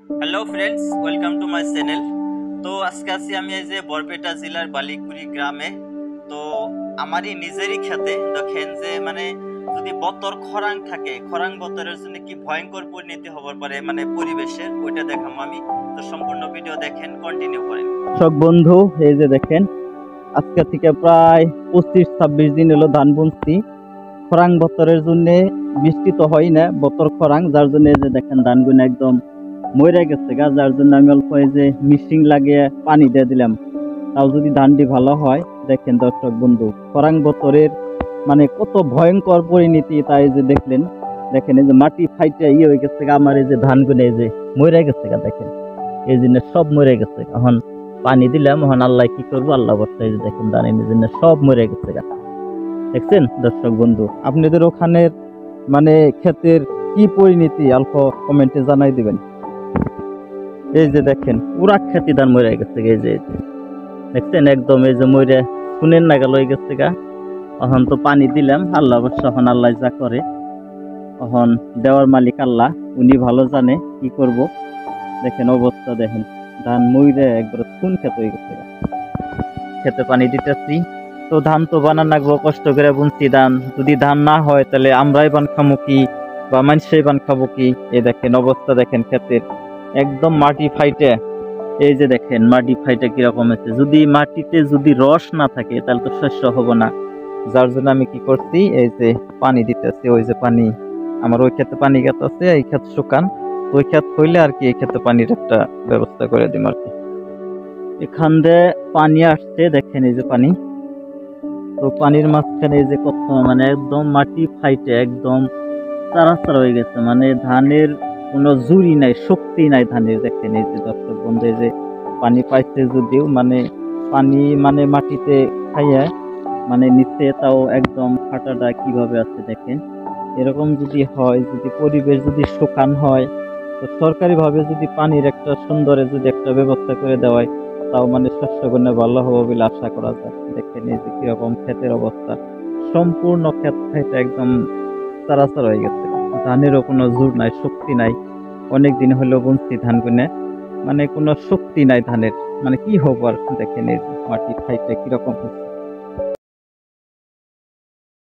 Hello friends, welcome to my channel. তো আজকে আছি আমি এই যে বরপেটা জেলার বালিকুড়ি গ্রামে। তো আমারই নিজেরই খেতে দেখেন যে যদি বতর খরাং থাকে, খরাং বতরের জন্য কি ভয়ঙ্কর পরিণতি হবার পারে পরিবেশের, ওইটা দেখাবো আমি। তো সম্পূর্ণ ভিডিও দেখেন, কন্টিনিউ করেন। সব বন্ধু, এই যে দেখেন আজকে থেকে প্রায় 25-26 দিন হলো ধান বুনছি। খরাং বতরের জন্য বৃষ্টি তো হয় না, বতর খরাং, যার জন্য এই যে দেখেন ধানগুলো একদম মরে গেছে গা। যার জন্য আমি অল্প এই যে মিশিং লাগিয়ে পানি দিয়ে দিলাম, তাও যদি ধানটি ভালো হয়। দেখেন দর্শক বন্ধু, খরাং বতরের কত ভয়ঙ্কর পরিণতি, তাই যে দেখলেন। দেখেন এই যে মাটি ফাইটে হয়ে গেছে গা, আমার এই যে ধানগুলো এই যে মরে গেছে গা। দেখেন এই জন্য সব মরে গেছে। এখন পানি দিলাম, এখন আল্লাহ কি করবো, আল্লাহ বর্ষা। এই যে দেখেন ধানের জন্য সব মরে গেছে গা। দেখছেন দর্শক বন্ধু, আপনাদের ওখানের ক্ষেতের কি পরিণতি অল্প কমেন্টে জানাই দিবেন। এই যে দেখেন পুরা খেতি ধান মরে গেছে, এই যে দেখছেন একদম এই যে মরে শুনেন না গেল হয়ে গেছে গা। এখন তো পানি দিলাম, আল্লাহ অবশ্য এখন আল্লাহ যা করে, এখন দেওয়ার মালিক আল্লাহ, উনি ভালো জানে কি করব। দেখেন অবস্থা, দেখেন ধান মরে একবার শুন খেত হয়ে গেছে গা। খেতে পানি দিতেছি, তো ধান তো বানান লাগবো, কষ্ট করে বুনছি ধান। যদি ধান না হয় তাহলে আমরাই বান খাবো কি, বা মানুষই বান খাবো কি। এই দেখেন অবস্থা, দেখেন ক্ষেতের একদম মাটি ফাইটে। এই যে দেখেন মাটি ফাইটে কিরকম হয়েছে। যদি মাটিতে যদি রস না থাকে তাহলে তো শস্য হবো না। যার জন্য আমি কি করছি, এই যে পানি দিতেছি। ওই যে পানি, আমার ওই ক্ষেতে পানি গাছ আছে, এই ক্ষেত শুকান, ওই ক্ষেত হইলে আর কি এই ক্ষেতে পানির একটা ব্যবস্থা করে দিম আর কি। এখান দিয়ে পানি আসছে, দেখেন এই যে পানি। তো পানির মাঝখানে এই যে কত একদম মাটি ফাইটে একদম চারা হয়ে গেছে। ধানের কোনো জুড়ি নাই, শক্তি নাই ধানের। দেখেন এই যে দর্শক বন্ধু, এই যে পানি পাইছে যদিও পানি মাটিতে খাইয়া নিচে, তাও একদম ফাটাটা কিভাবে আছে দেখেন। এরকম যদি হয়, যদি পরিবেশ যদি শুকান হয়, তো সরকারি ভাবে যদি পানির একটা সুন্দরে যদি একটা ব্যবস্থা করে দেওয়ায়, তাও শস্য গুণে ভালো হবে বলে আশা করা যায়। দেখেন এই যে কিরকম ক্ষেতের অবস্থা, সম্পূর্ণ ক্ষেত খাইতে একদম চারাচার হয়ে গেছে। ধানেরও কোনো জোর নাই, শক্তি নাই। অনেক দিন হলো বুনছি ধান গুনে, কোনো শক্তি নাই ধানের। কি হবো আর। দেখেন এই যে মাটি খাইতে কিরকম হচ্ছে।